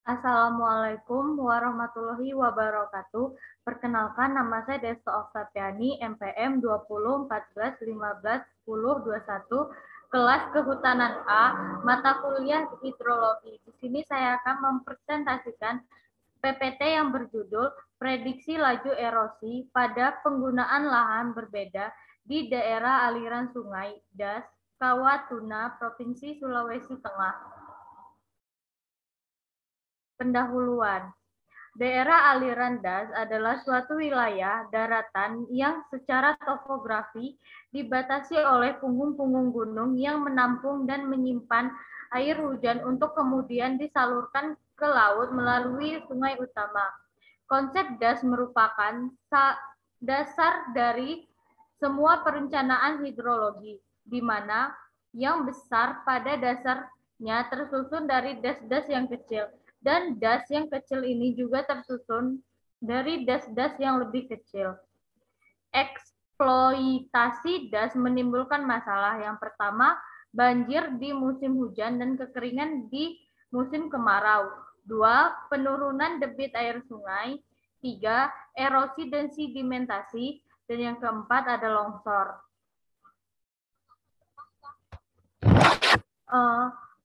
Assalamualaikum warahmatullahi wabarakatuh. Perkenalkan, nama saya Desto Oktaviani, MPM 2014151021, kelas Kehutanan A, mata kuliah Hidrologi. Di sini saya akan mempresentasikan PPT yang berjudul Prediksi Laju Erosi pada Penggunaan Lahan Berbeda di Daerah Aliran Sungai Das, Kawatuna, Provinsi Sulawesi Tengah. Pendahuluan. Daerah aliran Das adalah suatu wilayah daratan yang secara topografi dibatasi oleh punggung-punggung gunung yang menampung dan menyimpan air hujan untuk kemudian disalurkan ke laut melalui sungai utama. Konsep Das merupakan dasar dari semua perencanaan hidrologi, di mana yang besar pada dasarnya tersusun dari das-das yang kecil, dan das yang kecil ini juga tersusun dari das-das yang lebih kecil. Eksploitasi das menimbulkan masalah. Yang pertama, banjir di musim hujan dan kekeringan di musim kemarau. 2. Penurunan debit air sungai. 3. Erosi dan sedimentasi. Dan yang keempat ada longsor.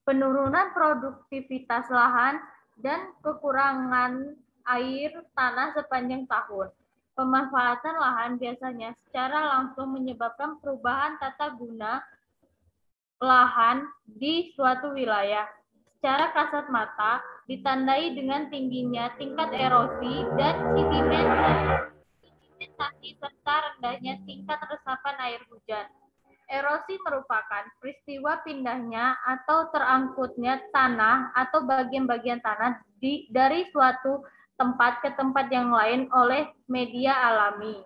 Penurunan produktivitas lahan dan kekurangan air tanah sepanjang tahun. Pemanfaatan lahan biasanya secara langsung menyebabkan perubahan tata guna lahan di suatu wilayah. Secara kasat mata ditandai dengan tingginya tingkat erosi dan sedimentasi serta rendahnya tingkat resapan air hujan. Erosi merupakan peristiwa pindahnya atau terangkutnya tanah atau bagian-bagian tanah dari suatu tempat ke tempat yang lain oleh media alami.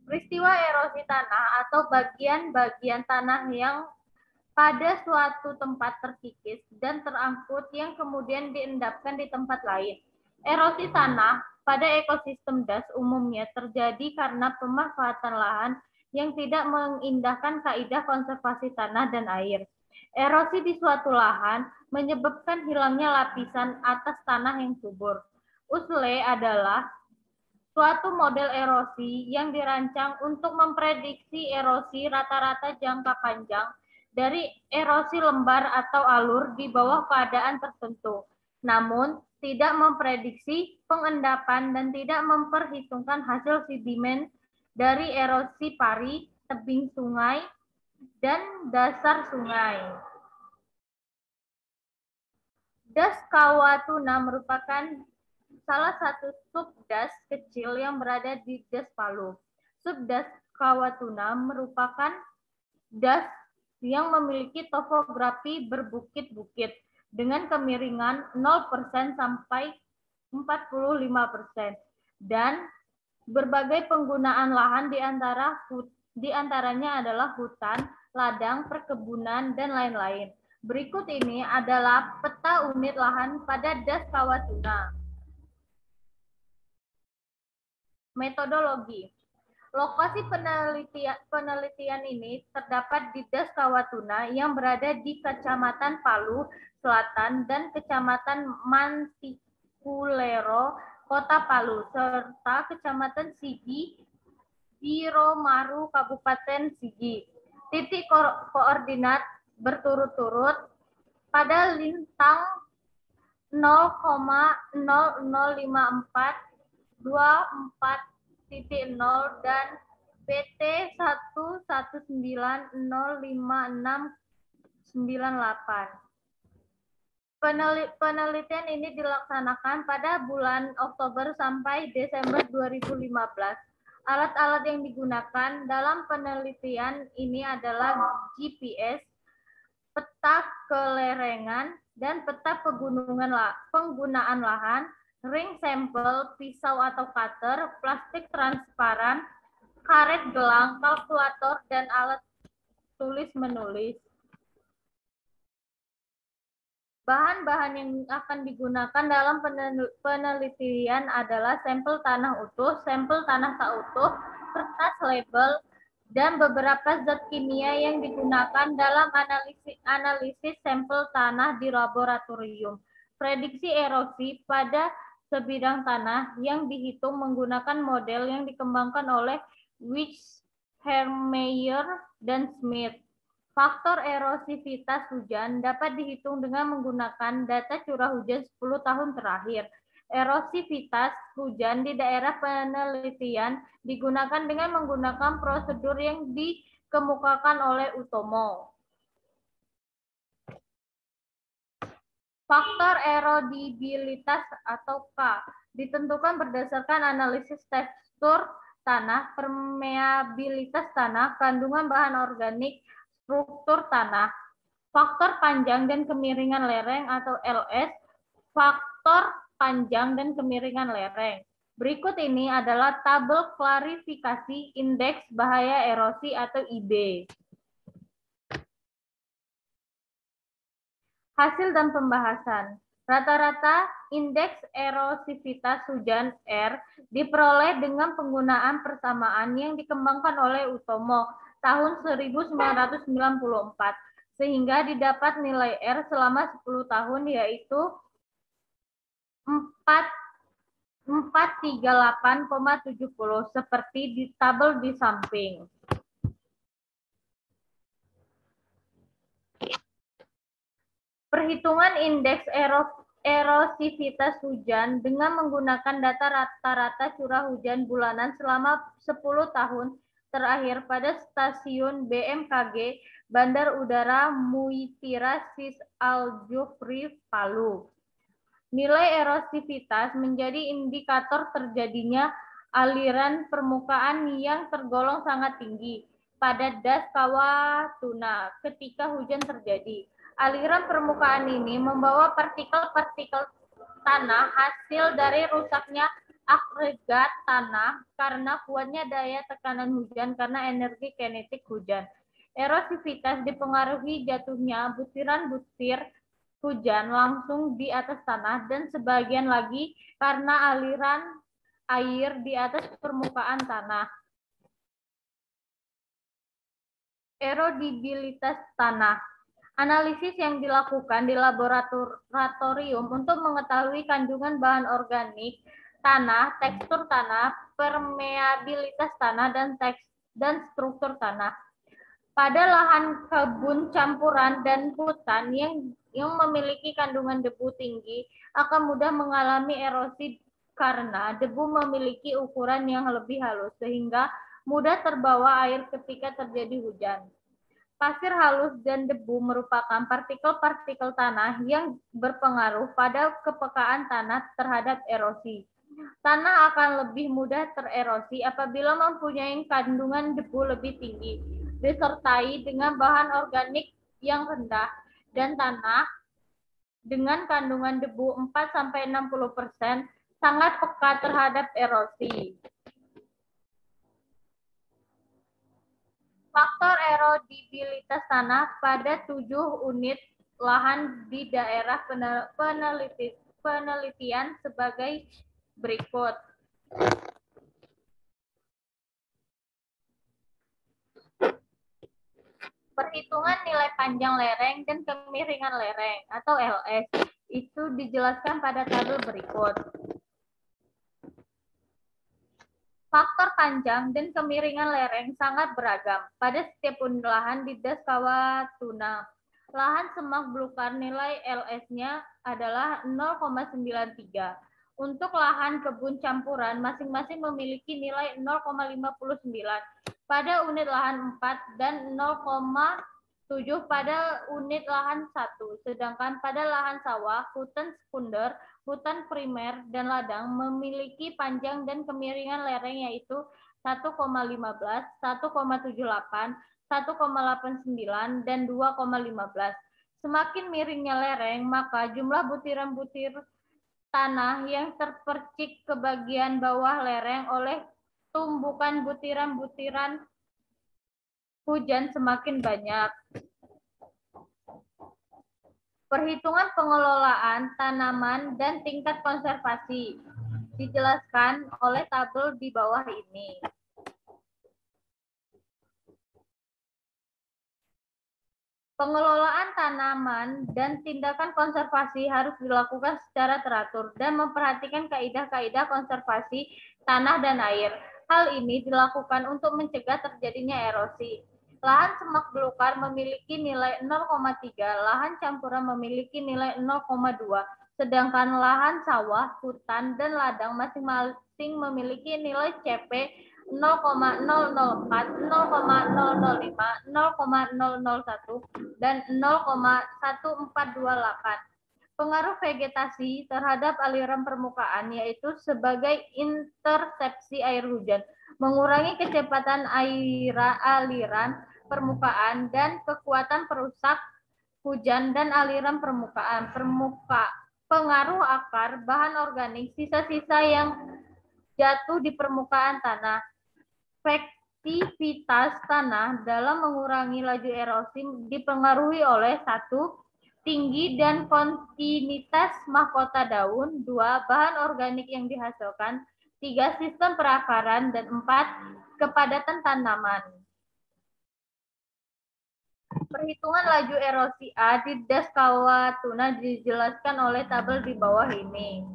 Peristiwa erosi tanah atau bagian-bagian tanah yang pada suatu tempat terkikis dan terangkut yang kemudian diendapkan di tempat lain. Erosi tanah pada ekosistem das umumnya terjadi karena pemanfaatan lahan yang tidak mengindahkan kaidah konservasi tanah dan air. Erosi di suatu lahan menyebabkan hilangnya lapisan atas tanah yang subur. USLE adalah suatu model erosi yang dirancang untuk memprediksi erosi rata-rata jangka panjang dari erosi lembar atau alur di bawah keadaan tertentu, namun tidak memprediksi pengendapan dan tidak memperhitungkan hasil sedimen dari erosi pari, tebing sungai, dan dasar sungai. Das Kawatuna merupakan salah satu subdas kecil yang berada di Das Palu. Subdas Kawatuna merupakan das yang memiliki topografi berbukit-bukit dengan kemiringan 0% sampai 45% dan berbagai penggunaan lahan di antaranya adalah hutan, ladang, perkebunan, dan lain-lain. Berikut ini adalah peta unit lahan pada Das Kawatuna. Metodologi. Lokasi penelitian ini terdapat di Das Kawatuna yang berada di Kecamatan Palu Selatan dan Kecamatan Mantikulero, Kota Palu, serta Kecamatan Sigi, Biromaru, Kabupaten Sigi. Titik koordinat berturut-turut pada lintang 0,0054 24.0 dan PT 119056998. Penelitian ini dilaksanakan pada bulan Oktober sampai Desember 2015. Alat-alat yang digunakan dalam penelitian ini adalah GPS, peta kelerengan, dan peta penggunaan lahan, ring sampel, pisau atau cutter, plastik transparan, karet gelang, kalkulator, dan alat tulis menulis. Bahan-bahan yang akan digunakan dalam penelitian adalah sampel tanah utuh, sampel tanah tak utuh, kertas label, dan beberapa zat kimia yang digunakan dalam analisis sampel tanah di laboratorium. Prediksi erosi pada sebidang tanah yang dihitung menggunakan model yang dikembangkan oleh Hermeyer dan Smith. Faktor erosivitas hujan dapat dihitung dengan menggunakan data curah hujan 10 tahun terakhir. Erosivitas hujan di daerah penelitian digunakan dengan menggunakan prosedur yang dikemukakan oleh Utomo. Faktor erodibilitas atau K ditentukan berdasarkan analisis tekstur tanah, permeabilitas tanah, kandungan bahan organik, struktur tanah. Faktor panjang dan kemiringan lereng atau LS, faktor panjang dan kemiringan lereng. Berikut ini adalah tabel klarifikasi indeks bahaya erosi atau IB. Hasil dan pembahasan. Rata-rata indeks erosivitas hujan R diperoleh dengan penggunaan persamaan yang dikembangkan oleh Utomo tahun 1994, sehingga didapat nilai R selama 10 tahun yaitu 438,70 seperti di tabel di samping. Perhitungan indeks erosivitas hujan dengan menggunakan data rata-rata curah hujan bulanan selama 10 tahun terakhir pada stasiun BMKG Bandar Udara Muitira Sis Al Jufri, Palu. Nilai erosivitas menjadi indikator terjadinya aliran permukaan yang tergolong sangat tinggi pada das kawah tuna ketika hujan terjadi. Aliran permukaan ini membawa partikel-partikel tanah hasil dari rusaknya agregat tanah karena kuatnya daya tekanan hujan karena energi kinetik hujan. Erosivitas dipengaruhi jatuhnya butiran-butir hujan langsung di atas tanah dan sebagian lagi karena aliran air di atas permukaan tanah. Erodibilitas tanah. Analisis yang dilakukan di laboratorium untuk mengetahui kandungan bahan organik tanah, tekstur tanah, permeabilitas tanah, dan struktur tanah. Pada lahan kebun campuran dan hutan yang memiliki kandungan debu tinggi akan mudah mengalami erosi karena debu memiliki ukuran yang lebih halus sehingga mudah terbawa air ketika terjadi hujan. Pasir halus dan debu merupakan partikel-partikel tanah yang berpengaruh pada kepekaan tanah terhadap erosi. Tanah akan lebih mudah tererosi apabila mempunyai kandungan debu lebih tinggi, disertai dengan bahan organik yang rendah, dan tanah dengan kandungan debu 4-60% sangat peka terhadap erosi. Faktor erodibilitas tanah pada 7 unit lahan di daerah penelitian sebagai berikut. Perhitungan nilai panjang lereng dan kemiringan lereng atau LS itu dijelaskan pada tabel berikut. Faktor panjang dan kemiringan lereng sangat beragam pada setiap unit lahan di das kawah tuna. Lahan semak belukar nilai LS-nya adalah 0,93. Untuk lahan kebun campuran masing-masing memiliki nilai 0,59 pada unit lahan 4 dan 0,7 pada unit lahan 1. Sedangkan pada lahan sawah, hutan sekunder, hutan primer, dan ladang memiliki panjang dan kemiringan lereng yaitu 1,15, 1,78, 1,89, dan 2,15. Semakin miringnya lereng, maka jumlah butiran-butir tanah yang terpercik ke bagian bawah lereng oleh tumbukan butiran-butiran hujan semakin banyak. Perhitungan pengelolaan tanaman dan tingkat konservasi dijelaskan oleh tabel di bawah ini. Pengelolaan tanaman dan tindakan konservasi harus dilakukan secara teratur dan memperhatikan kaidah-kaidah konservasi tanah dan air. Hal ini dilakukan untuk mencegah terjadinya erosi. Lahan semak belukar memiliki nilai 0,3, lahan campuran memiliki nilai 0,2, sedangkan lahan sawah, hutan, dan ladang masing-masing memiliki nilai CP 0,004, 0,005, 0,001, dan 0,1428. Pengaruh vegetasi terhadap aliran permukaan yaitu sebagai intersepsi air hujan, mengurangi kecepatan aliran permukaan dan kekuatan perusak hujan dan aliran permukaan. Pengaruh akar, bahan organik, sisa-sisa yang jatuh di permukaan tanah. Efektivitas tanah dalam mengurangi laju erosi dipengaruhi oleh 1. Tinggi dan kontinuitas mahkota daun, 2. Bahan organik yang dihasilkan, 3. Sistem perakaran, dan 4. Kepadatan tanaman. Perhitungan laju erosi A di das kawah tuna dijelaskan oleh tabel di bawah ini.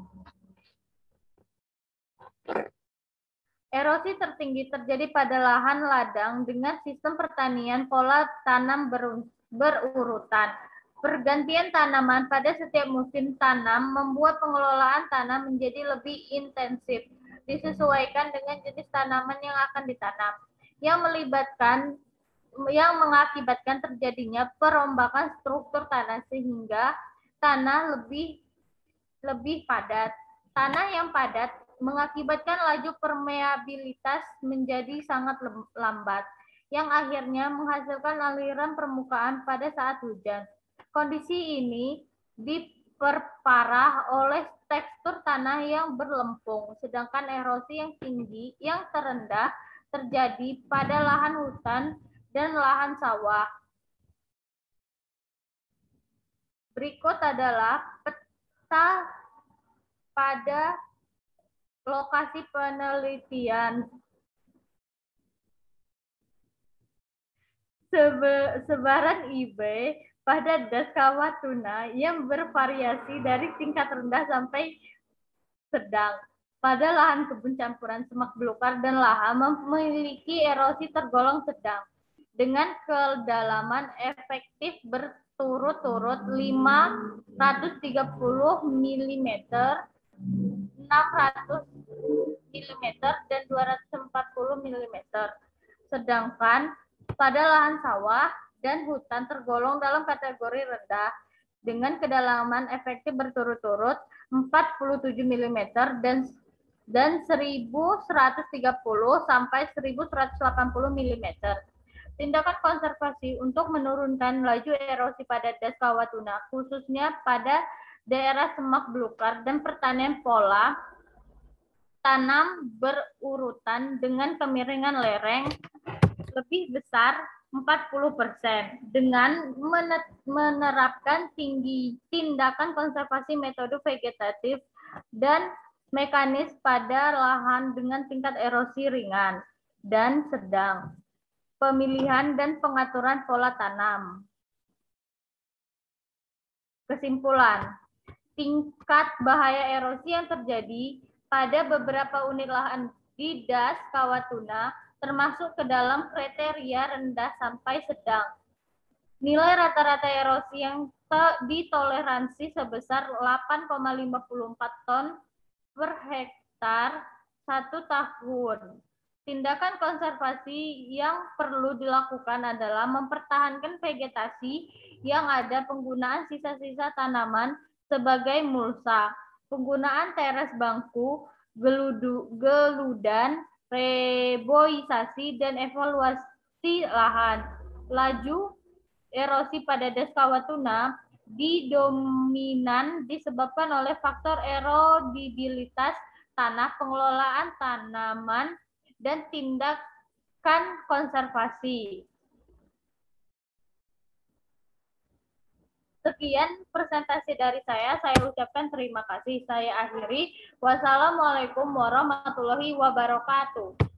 Erosi tertinggi terjadi pada lahan ladang dengan sistem pertanian pola tanam berurutan. Pergantian tanaman pada setiap musim tanam membuat pengelolaan tanah menjadi lebih intensif, disesuaikan dengan jenis tanaman yang akan ditanam, yang mengakibatkan terjadinya perombakan struktur tanah sehingga tanah lebih padat. Tanah yang padat mengakibatkan laju permeabilitas menjadi sangat lambat, yang akhirnya menghasilkan aliran permukaan pada saat hujan. Kondisi ini diperparah oleh tekstur tanah yang berlempung, sedangkan erosi yang tinggi, yang terendah terjadi pada lahan hutan dan lahan sawah. Berikut adalah peta pada lokasi penelitian. Sebaran IB pada das kawah tuna yang bervariasi dari tingkat rendah sampai sedang. Pada lahan kebun campuran semak belukar dan lahan memiliki erosi tergolong sedang dengan kedalaman efektif berturut-turut 530 mm, 600 mm, dan 240 mm. Sedangkan pada lahan sawah dan hutan tergolong dalam kategori rendah dengan kedalaman efektif berturut-turut 47 mm dan 1130 sampai 1180 mm. Tindakan konservasi untuk menurunkan laju erosi pada das kawah tuna, khususnya pada daerah semak belukar dan pertanian pola tanam berurutan dengan kemiringan lereng lebih besar 40% dengan menerapkan tindakan konservasi metode vegetatif dan mekanis pada lahan dengan tingkat erosi ringan dan sedang. Pemilihan dan pengaturan pola tanam. Kesimpulan, tingkat bahaya erosi yang terjadi pada beberapa unit lahan di das kawah tuna termasuk ke dalam kriteria rendah sampai sedang. Nilai rata-rata erosi yang ditoleransi sebesar 8,54 ton per hektar 1 tahun. Tindakan konservasi yang perlu dilakukan adalah mempertahankan vegetasi yang ada, penggunaan sisa-sisa tanaman sebagai mulsa, penggunaan teras bangku, geludan, reboisasi, dan evaluasi lahan. Laju erosi pada das kawah tuna dominan disebabkan oleh faktor erodibilitas tanah, pengelolaan tanaman, dan tindakan konservasi. Sekian presentasi dari saya ucapkan terima kasih. Saya akhiri. Wassalamualaikum warahmatullahi wabarakatuh.